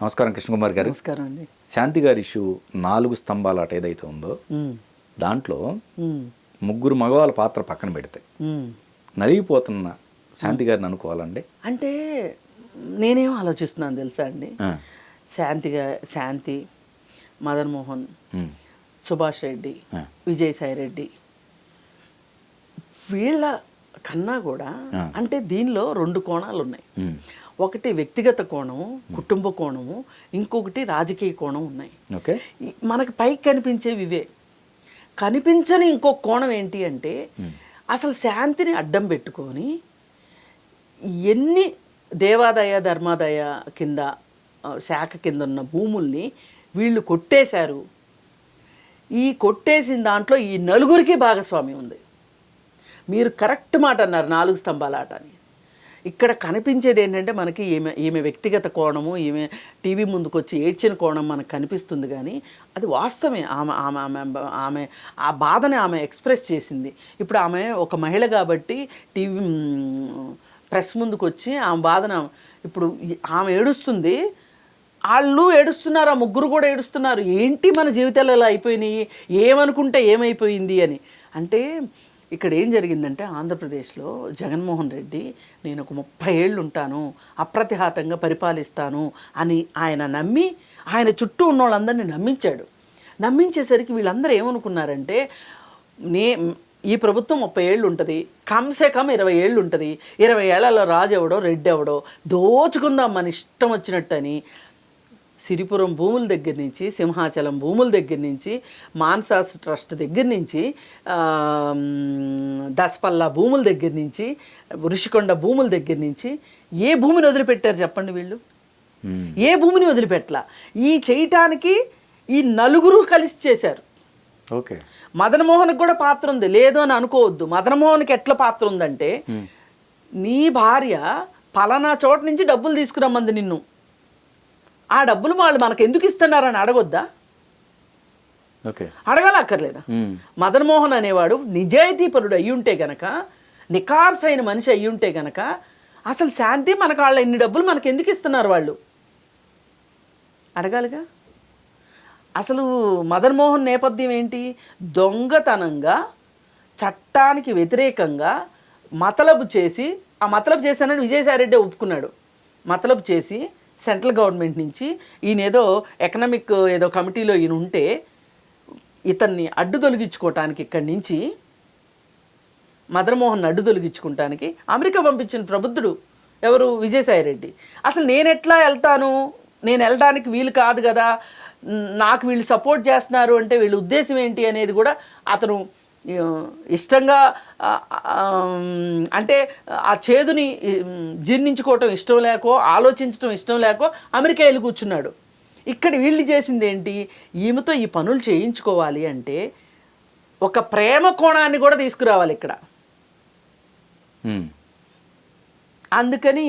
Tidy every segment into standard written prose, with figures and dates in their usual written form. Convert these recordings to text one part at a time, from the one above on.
నమస్కారం కృష్ణకుమార్ గారు. నమస్కారం అండి. శాంతి గారి ఇష్యూ 4 స్తంభాల ఆట ఏదైతే ఉందో దాంట్లో ముగ్గురు మగవాళ్ళ పాత్ర పక్కన పెడితే నలిగిపోతున్న శాంతి గారిని అనుకోవాలండి. అంటే నేనేం ఆలోచిస్తున్నాను తెలుసా అండి, శాంతి, మదన్ మోహన్, సుభాష్ రెడ్డి, విజయసాయి రెడ్డి వీళ్ళ కన్నా కూడా అంటే దీనిలో 2 కోణాలు ఉన్నాయి. ఒకటి వ్యక్తిగత కోణము, కుటుంబ కోణము, ఇంకొకటి రాజకీయ కోణం ఉన్నాయి. మనకు పైకి కనిపించేవి ఇవే. కనిపించని ఇంకో కోణం ఏంటి అంటే అసలు శాంతిని అడ్డం పెట్టుకొని ఎన్ని దేవాదాయ ధర్మాదాయ కింద శాఖ కింద ఉన్న భూముల్ని వీళ్ళు కొట్టేశారు. ఈ కొట్టేసిన దాంట్లో ఈ నలుగురికి భాగస్వామ్యం ఉంది. మీరు కరెక్ట్ మాట అన్నారు, 4 స్తంభాల ఆట అని. ఇక్కడ కనిపించేది ఏంటంటే మనకి ఈమె వ్యక్తిగత కోణము, ఈమె టీవీ ముందుకు వచ్చి ఏడ్చిన కోణం మనకు కనిపిస్తుంది, కానీ అది వాస్తవమే. ఆమె ఆ బాధని ఆమె ఎక్స్ప్రెస్ చేసింది. ఇప్పుడు ఆమె ఒక మహిళ కాబట్టి టీవీ ప్రెస్ ముందుకు వచ్చి ఆమె బాధన ఇప్పుడు ఆమె ఏడుస్తుంది, వాళ్ళు ఏడుస్తున్నారు, ఆ ముగ్గురు కూడా ఏడుస్తున్నారు. ఏంటి మన జీవితాలు ఎలా అయిపోయినాయి, ఏమనుకుంటే ఏమైపోయింది అని. అంటే ఇక్కడ ఏం జరిగిందంటే ఆంధ్రప్రదేశ్లో జగన్మోహన్ రెడ్డి నేను ఒక 30 ఏళ్ళు ఉంటాను, అప్రతిహాతంగా పరిపాలిస్తాను అని ఆయన నమ్మి ఆయన చుట్టూ ఉన్న వాళ్ళందరినీ నమ్మించాడు. నమ్మించేసరికి వీళ్ళందరూ ఏమనుకున్నారంటే ఈ ప్రభుత్వం 30 ఏళ్ళు ఉంటుంది, కమ్సే కమ్ 20 ఏళ్ళు ఉంటుంది, 20 ఏళ్లలో రాజు ఎవడో రెడ్డి ఎవడో దోచుకుందాం మన ఇష్టం వచ్చినట్టని సిరిపురం భూముల దగ్గర నుంచి, సింహాచలం భూముల దగ్గర నుంచి, మాన్సాస్ ట్రస్ట్ దగ్గర నుంచి, దసపల్లా భూముల దగ్గర నుంచి, ఋషికొండ భూముల దగ్గర నుంచి ఏ భూమిని వదిలిపెట్టారు చెప్పండి వీళ్ళు? ఏ భూమిని వదిలిపెట్టలా. ఈ చేయటానికి ఈ నలుగురు కలిసి చేశారు. ఓకే, మదన్ మోహన్కి కూడా పాత్ర ఉంది, లేదు అని అనుకోవద్దు. మదన్ మోహన్కి ఎట్లా పాత్ర ఉందంటే నీ భార్య పలానా చోట నుంచి డబ్బులు తీసుకురమ్మంది నిన్ను, ఆ డబ్బులు వాళ్ళు మనకు ఎందుకు ఇస్తున్నారని అడగొద్దా? అడగాలక్కర్లేదా? మదన్ మోహన్ అనేవాడు నిజాయితీపరుడు అయ్యుంటే గనక, నికార్సైన మనిషి అయ్యుంటే గనక అసలు శాంతి మనకు వాళ్ళ ఇన్ని డబ్బులు మనకు ఎందుకు ఇస్తున్నారు వాళ్ళు అడగాలిగా. అసలు మదన్ మోహన్ నేపథ్యం ఏంటి? దొంగతనంగా చట్టానికి వ్యతిరేకంగా మతలబు చేసి, ఆ మతలబు చేశానని విజయసాయి రెడ్డి ఒప్పుకున్నాడు. మతలబు చేసి సెంట్రల్ గవర్నమెంట్ నుంచి ఈయన ఏదో ఎకనామిక్ ఏదో కమిటీలో ఈయన ఉంటే ఇతన్ని అడ్డు తొలగించుకోవటానికి, ఇక్కడి నుంచి మదన్ మోహన్ అడ్డు తొలగించుకోవటానికి అమెరికా పంపించిన ప్రబుద్ధుడు ఎవరు? విజయసాయి రెడ్డి. అసలు నేను ఎట్లా వెళ్తాను, నేను వెళ్ళడానికి వీలు కాదు కదా, నాకు వీళ్ళు సపోర్ట్ చేస్తున్నారు అంటే వీళ్ళ ఉద్దేశం ఏంటి అనేది కూడా అతను ఇష్టంగా, అంటే ఆ చేదుని జీర్ణించుకోవటం ఇష్టం లేకో, ఆలోచించడం ఇష్టం లేకో అమెరికా వెళ్ళి కూర్చున్నాడు. ఇక్కడ వీళ్ళు చేసింది ఏంటి? ఈమెతో ఈ పనులు చేయించుకోవాలి అంటే ఒక ప్రేమ కోణాన్ని కూడా తీసుకురావాలి ఇక్కడ. అందుకని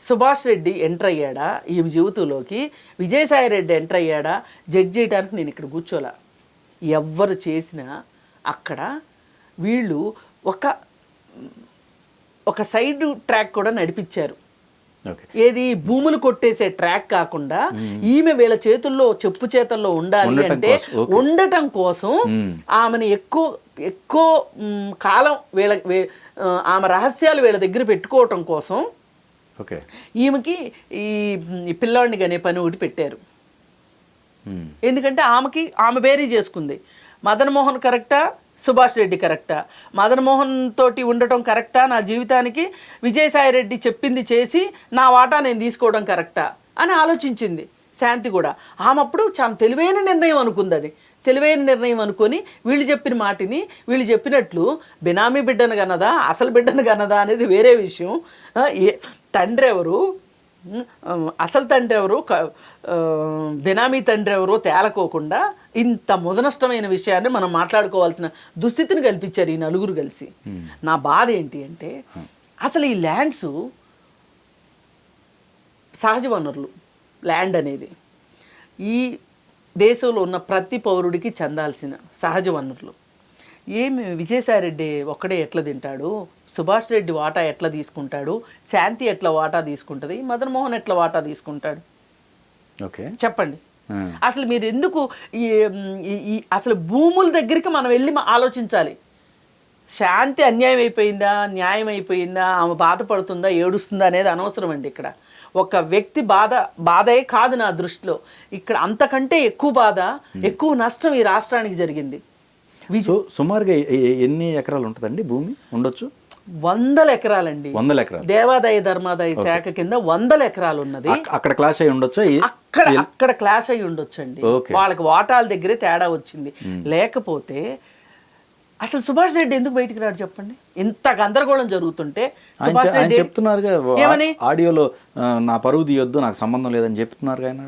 సుభాష్ రెడ్డి ఎంటర్ అయ్యాడా ఈ జీవితంలోకి, విజయసాయి రెడ్డి ఎంటర్ అయ్యాడా జడ్జ్ చేయడానికి నేను ఇక్కడ కూర్చోలా. ఎవ్వరు చేసినా అక్కడ వీళ్ళు ఒక సైడ్ ట్రాక్ కూడా నడిపించారు. ఏది భూములు కొట్టేసే ట్రాక్ కాకుండా ఈమె వీళ్ళ చేతుల్లో చెప్పు చేతల్లో ఉండాలి అంటే ఉండటం కోసం ఆమెను ఎక్కువ కాలం ఆమె రహస్యాలు వీళ్ళ దగ్గర పెట్టుకోవటం కోసం ఈమెకి ఈ పిల్లాడిని అనే పని ఒకటి పెట్టారు. ఎందుకంటే ఆమె బేరీ చేసుకుంది. మదన్ మోహన్ కరెక్టా, సుభాష్ రెడ్డి కరెక్టా? మదన్ మోహన్ తోటి ఉండటం కరెక్టా నా జీవితానికి, విజయసాయి రెడ్డి చెప్పింది చేసి నా వాటా నేను తీసుకోవడం కరెక్టా అని ఆలోచించింది శాంతి కూడా. ఆమె అప్పుడు చాలా తెలివైన నిర్ణయం అనుకుంది. అది తెలివైన నిర్ణయం అనుకొని వీళ్ళు చెప్పిన మాటిని వీళ్ళు చెప్పినట్లు బినామీ బిడ్డను కన్నదా అసలు బిడ్డను కన్నదా అనేది వేరే విషయం. తండ్రి ఎవరు, అసలు తండ్రి ఎవరు, బినామీ తండ్రి ఎవరో తేలకోకుండా ఇంత ముదనష్టమైన విషయాన్ని మనం మాట్లాడుకోవాల్సిన దుస్థితిని కల్పించారు ఈ నలుగురు కలిసి. నా బాధ ఏంటి అంటే అసలు ఈ ల్యాండ్స్ సహజ వనరులు, ల్యాండ్ అనేది ఈ దేశంలో ఉన్న ప్రతి పౌరుడికి చెందాల్సిన సహజ వనరులు. ఏమి విజయసాయి రెడ్డి ఒక్కడే ఎట్లా తింటాడు, సుభాష్ రెడ్డి వాటా ఎట్లా తీసుకుంటాడు, శాంతి ఎట్లా వాటా తీసుకుంటుంది, మదన్ మోహన్ ఎట్లా వాటా తీసుకుంటాడు? ఓకే. చెప్పండి. అసలు మీరు ఎందుకు అసలు భూముల దగ్గరికి మనం వెళ్ళి ఆలోచించాలి. శాంతి అన్యాయం అయిపోయిందా, న్యాయం అయిపోయిందా, ఆమె బాధపడుతుందా, ఏడుస్తుందా అనేది అనవసరం అండి. ఇక్కడ ఒక వ్యక్తి బాధే కాదు నా దృష్టిలో. ఇక్కడ అంతకంటే ఎక్కువ బాధ, ఎక్కువ నష్టం ఈ రాష్ట్రానికి జరిగింది. సుమారుగా ఎన్ని ఎకరాలు ఉంటుందండి భూమి ఉండొచ్చు? 100 ఎకరాలండి. 100 ఎకరాలు. దేవాదాయ ధర్మాదాయ శాఖ కింద 100 ఎకరాలు ఉన్నది. అక్కడ క్లాష్ అయి ఉండొచ్చు, అక్కడ క్లాష్ అయి ఉండొచ్చండి. వాళ్ళకి వాటాల దగ్గరే తేడా వచ్చింది. లేకపోతే అసలు సుభాష్ రెడ్డి ఎందుకు బయటికి రాడు చెప్పండి? ఇంత గందరగోళం జరుగుతుంటే సుభాష్ రెడ్డి చెప్తున్నారుగా ఆడియోలో, నా పరువు తీయొద్దు, నాకు సంబంధం లేదని చెప్తున్నారు. ఆయన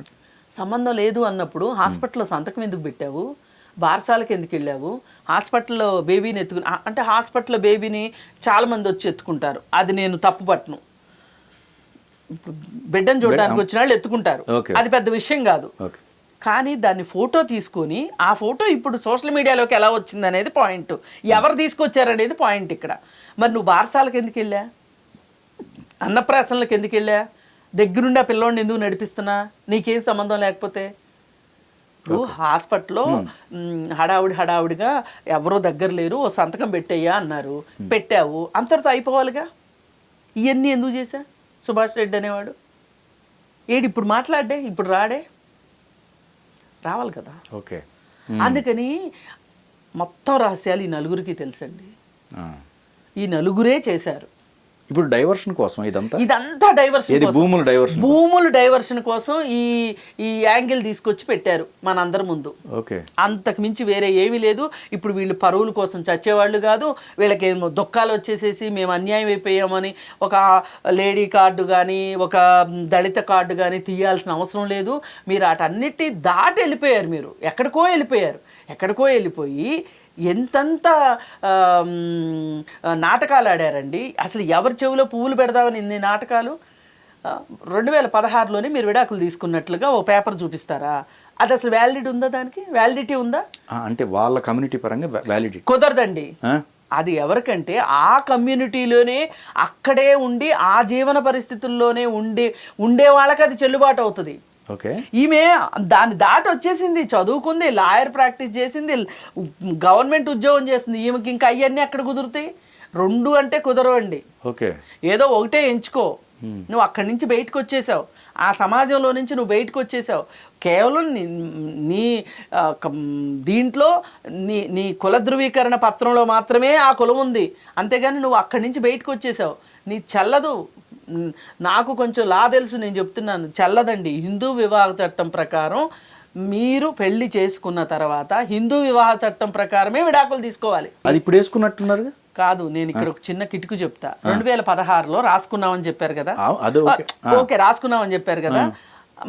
సంబంధం లేదు అన్నప్పుడు హాస్పిటల్లో సంతకం ఎందుకు పెట్టావు? బారసాలకు ఎందుకు వెళ్ళావు? హాస్పిటల్లో బేబీని అంటే హాస్పిటల్లో బేబీని చాలా మంది వచ్చి ఎత్తుకుంటారు, అది నేను తప్పు పట్టను. బిడ్డను చూడడానికి వచ్చిన వాళ్ళు ఎత్తుకుంటారు, అది పెద్ద విషయం కాదు. కానీ దాన్ని ఫోటో తీసుకొని, ఆ ఫోటో ఇప్పుడు సోషల్ మీడియాలోకి ఎలా వచ్చింది అనేది పాయింట్, ఎవరు తీసుకొచ్చారనేది పాయింట్ ఇక్కడ. మరి నువ్వు బారసాలకు ఎందుకు వెళ్ళా? అన్నప్రాసనలకు ఎందుకు వెళ్ళా? దగ్గరుండి ఆ పిల్లోడిని ఎందుకు నడిపిస్తున్నా? నీకేం సంబంధం లేకపోతే? నువ్వు హాస్పిటల్లో హడావుడిగా ఎవరో దగ్గర లేరు, ఓ సంతకం పెట్టయ్యా అన్నారు, పెట్టావు, అంతటితో అయిపోవాలిగా. ఇవన్నీ ఎందుకు చేశా సుభాష్ రెడ్డి అనేవాడు? ఏడు ఇప్పుడు మాట్లాడే, ఇప్పుడు రావాలి కదా. ఓకే. అందుకని మొత్తం రహస్యాలు ఈ నలుగురికి తెలుసండి. ఈ నలుగురే చేశారు. ఇప్పుడు డైవర్షన్ కోసం ఇదంతా డైవర్షన్, భూముల డైవర్షన్ కోసం ఈ యాంగిల్ తీసుకొచ్చి పెట్టారు మనందరి ముందు. అంతకు మించి వేరే ఏమీ లేదు. ఇప్పుడు వీళ్ళు పరువుల కోసం చచ్చేవాళ్ళు కాదు, వీళ్ళకి ఏమో దుఃఖాలు వచ్చేసేసి మేము అన్యాయం అయిపోయామని ఒక లేడీ కార్డు కానీ ఒక దళిత కార్డు కానీ తీయాల్సిన అవసరం లేదు. మీరు వాటన్నిటి దాటి వెళ్ళిపోయారు. మీరు ఎక్కడికో వెళ్ళిపోయి ఎంతంత నాటకాలు ఆడారండి. అసలు ఎవరి చెవిలో పువ్వులు పెడదామని ఇన్ని నాటకాలు. 2016లోనే మీరు విడాకులు తీసుకున్నట్లుగా ఓ పేపర్ చూపిస్తారా? అది అసలు వ్యాలిడిటీ ఉందా? అంటే వాళ్ళ కమ్యూనిటీ పరంగా వ్యాలిడిటీ కుదరదండి. అది ఎవరికంటే ఆ కమ్యూనిటీలోనే అక్కడే ఉండి ఆ జీవన పరిస్థితుల్లోనే ఉండే వాళ్ళకి అది చెల్లుబాటు అవుతుంది. ఈమె దాన్ని దాటి వచ్చేసింది, చదువుకుంది, లాయర్ ప్రాక్టీస్ చేసింది, గవర్నమెంట్ ఉద్యోగం చేస్తుంది. ఈమెకి ఇంకా అవన్నీ ఎక్కడ కుదురుతాయి? 2 అంటే కుదరవండి. ఏదో ఒకటే ఎంచుకో. నువ్వు అక్కడి నుంచి బయటకు వచ్చేసావు, ఆ సమాజంలో నుంచి నువ్వు బయటకు వచ్చేసావు. కేవలం నీ దీంట్లో నీ కుల ధృవీకరణ పత్రంలో మాత్రమే ఆ కులం ఉంది, అంతేగాని నువ్వు అక్కడి నుంచి బయటకు వచ్చేసావు. నీ చెల్లదు. నాకు కొంచెం తెలుసు, నేను చెప్తున్నాను, చెల్లదండి. హిందూ వివాహ చట్టం ప్రకారం మీరు పెళ్లి చేసుకున్న తర్వాత హిందూ వివాహ చట్టం ప్రకారమే విడాకులు తీసుకోవాలి. అది ఇప్పుడు వేసుకున్నట్టున్నారు కాదు. నేను ఇక్కడ ఒక చిన్న కిటుకు చెప్తా. 2016లో రాసుకున్నామని చెప్పారు కదా. ఓకే, రాసుకున్నామని చెప్పారు కదా.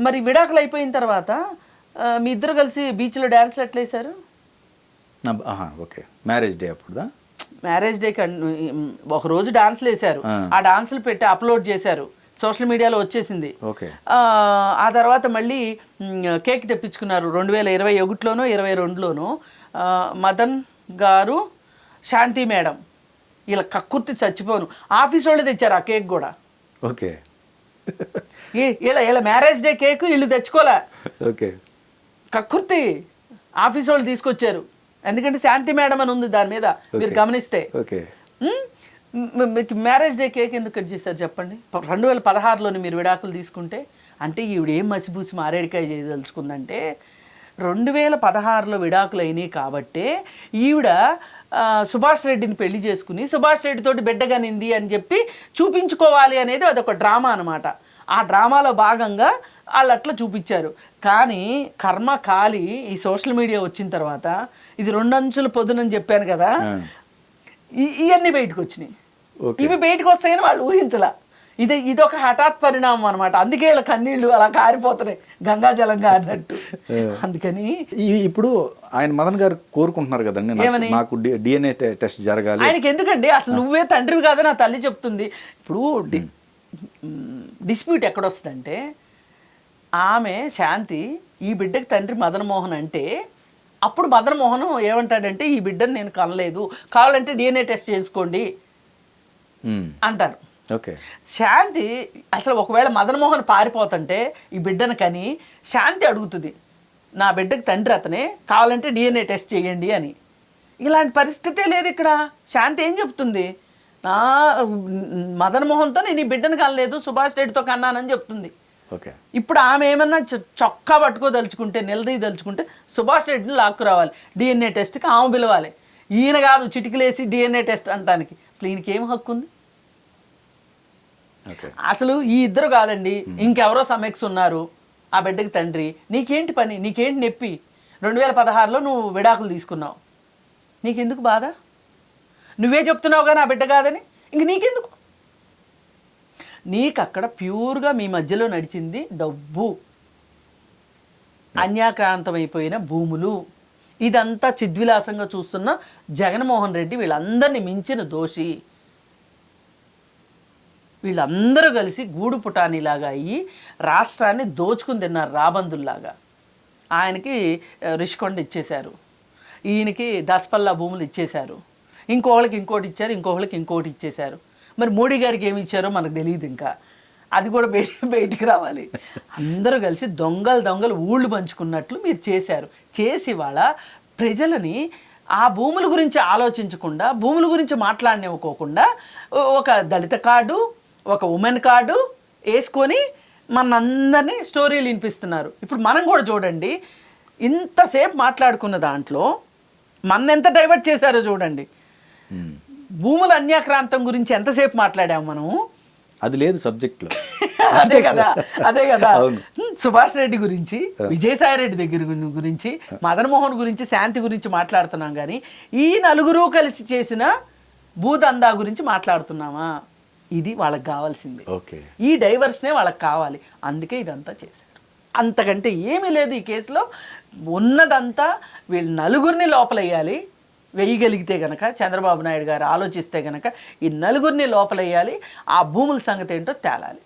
మరి విడాకులు అయిపోయిన తర్వాత మీ ఇద్దరు కలిసి బీచ్లో డ్యాన్స్లు ఎట్లా వేశారు? మ్యారేజ్ డే అప్పుడు, మ్యారేజ్ డేకి ఒక రోజు డాన్స్లు వేశారు. ఆ డాన్సులు పెట్టి అప్లోడ్ చేశారు, సోషల్ మీడియాలో వచ్చేసింది. ఆ తర్వాత మళ్ళీ కేక్ తెప్పించుకున్నారు 2021లోనో 2022లోనో. మదన్ గారు, శాంతి మేడం, ఇలా కక్కుర్తి చచ్చిపోను. ఆఫీస్ వాళ్ళు తెచ్చారు ఆ కేక్ కూడా. ఇలా మ్యారేజ్ డే కేక్ వీళ్ళు తెచ్చుకోలే, కక్కుర్తి ఆఫీస్ వాళ్ళు తీసుకొచ్చారు. ఎందుకంటే శాంతి మేడం అని ఉంది దాని మీద, మీరు గమనిస్తే. మీకు మ్యారేజ్ డే కేక్ ఎందుకు కట్ చేశారు చెప్పండి? 2016లోని మీరు విడాకులు తీసుకుంటే, అంటే ఈవిడ ఏం మసిబూసి మారేడికాయ చేయదలుచుకుందంటే, 2016లో విడాకులు అయినాయి కాబట్టే ఈవిడ సుభాష్ రెడ్డిని పెళ్లి చేసుకుని సుభాష్ రెడ్డితోటి బిడ్డగానింది అని చెప్పి చూపించుకోవాలి అనేది అదొక డ్రామా అనమాట. ఆ డ్రామాలో భాగంగా వాళ్ళు అట్లా చూపించారు. కానీ కర్మ కాలి ఈ సోషల్ మీడియా వచ్చిన తర్వాత ఇది 2 అంచుల పొద్దునని చెప్పాను కదా, ఇవన్నీ బయటకు వచ్చినాయి. ఇవి బయటకు వస్తాయని వాళ్ళు ఊహించలా. ఇదొక హఠాత్ పరిణామం అనమాట. అందుకే వీళ్ళ కన్నీళ్ళు అలా కారిపోతున్నాయి గంగాజలంగా అన్నట్టు. అందుకని ఇప్పుడు ఆయన మదన్ గారు కోరుకుంటున్నారు కదండి, నాకు DNA టెస్ట్ జరగాలి. ఆయనకి ఎందుకండి? అసలు నువ్వే తండ్రివి కాదని నా తల్లి చెప్తుంది. ఇప్పుడు డిస్ప్యూట్ ఎక్కడొస్తుందంటే, ఆమె శాంతి ఈ బిడ్డకి తండ్రి మదన్ మోహన్ అంటే, అప్పుడు మదన్ మోహన్ ఏమంటాడంటే, ఈ బిడ్డను నేను కనలేదు, కావాలంటే DNA టెస్ట్ చేసుకోండి అంటారు. ఓకే. శాంతి అసలు ఒకవేళ మదన్ మోహన్ పారిపోతుంటే ఈ బిడ్డను కని శాంతి అడుగుతుంది, నా బిడ్డకి తండ్రి అతనే, కావాలంటే DNA టెస్ట్ చేయండి అని. ఇలాంటి పరిస్థితే లేదు ఇక్కడ. శాంతి ఏం చెప్తుంది, నా మదన్ మోహన్తో నేను ఈ బిడ్డను కనలేదు, సుభాష్ రెడ్డితో కన్నానని చెప్తుంది. ఓకే. ఇప్పుడు ఆమె ఏమన్నా చొక్కా పట్టుకోదలుచుకుంటే, నిలదీయదలుచుకుంటే సుభాష్ రెడ్డిని లాక్కు రావాలి, DNA టెస్ట్కి ఆమె పిలవాలి. ఈయన కాదు చిటికలేసి DNA టెస్ట్ అంటానికి. అసలు ఈయనకి ఏం హక్కు ఉంది? అసలు ఈ ఇద్దరు కాదండి, ఇంకెవరో సమెక్స్ ఉన్నారు ఆ బిడ్డకి తండ్రి. నీకేంటి పని, నీకేంటి నొప్పి? 2016లో నువ్వు విడాకులు తీసుకున్నావు, నీకెందుకు బాధ? నువ్వే చెప్తున్నావు కానీ ఆ బిడ్డ కాదని, ఇంక నీకెందుకు? నీకు అక్కడ ప్యూర్గా మీ మధ్యలో నడిచింది డబ్బు, అన్యాక్రాంతమైపోయిన భూములు. ఇదంతా చిద్విలాసంగా చూస్తున్న జగన్మోహన్ రెడ్డి వీళ్ళందరినీ మించిన దోషి. వీళ్ళందరూ కలిసి గూడు పుటానీలాగా అయ్యి రాష్ట్రాన్ని దోచుకుని తిన్నారు రాబందుల్లాగా. ఆయనకి రిషికొండ ఇచ్చేశారు, ఈయనకి దసపల్లా భూములు ఇచ్చేశారు, ఇంకోళ్ళకి ఇంకోటి ఇచ్చారు, ఇంకోళ్ళకి ఇంకోటి ఇచ్చేశారు. మరి మోడీ గారికి ఏమి ఇచ్చారో మనకు తెలియదు, ఇంకా అది కూడా బయటికి రావాలి. అందరూ కలిసి దొంగలు ఊళ్ళు పంచుకున్నట్లు మీరు చేశారు. చేసి వాళ్ళ ప్రజలని ఆ భూముల గురించి ఆలోచించకుండా, భూముల గురించి మాట్లాడనివ్వకోకుండా ఒక దళిత కార్డు, ఒక ఉమెన్ కార్డు వేసుకొని మనందరినీ స్టోరీలు వినిపిస్తున్నారు. ఇప్పుడు మనం కూడా చూడండి, ఇంతసేపు మాట్లాడుకున్న దాంట్లో మన ఎంత డైవర్ట్ చేశారో చూడండి. భూముల అన్యాక్రాంతం గురించి ఎంతసేపు మాట్లాడాము మనం, అది లేదు సబ్జెక్ట్లో. అదే కదా సుభాష్ రెడ్డి గురించి, విజయసాయి రెడ్డి దగ్గర గురించి, మదన్ మోహన్ గురించి, శాంతి గురించి మాట్లాడుతున్నాం. కానీ ఈ నలుగురు కలిసి చేసిన భూదందా గురించి మాట్లాడుతున్నామా? ఇది వాళ్ళకి కావాల్సింది. ఈ డైవర్షనే వాళ్ళకి కావాలి. అందుకే ఇదంతా చేశారు. అంతకంటే ఏమీ లేదు ఈ కేసులో. ఉన్నదంతా వీళ్ళు నలుగురిని లోపలయ్యాలి. వేయగలిగితే గనక, చంద్రబాబు నాయుడు గారు ఆలోచిస్తే గనక ఈ నలుగురిని లోపలయ్యాలి. ఆ భూముల సంగతి ఏంటో తేలాలి.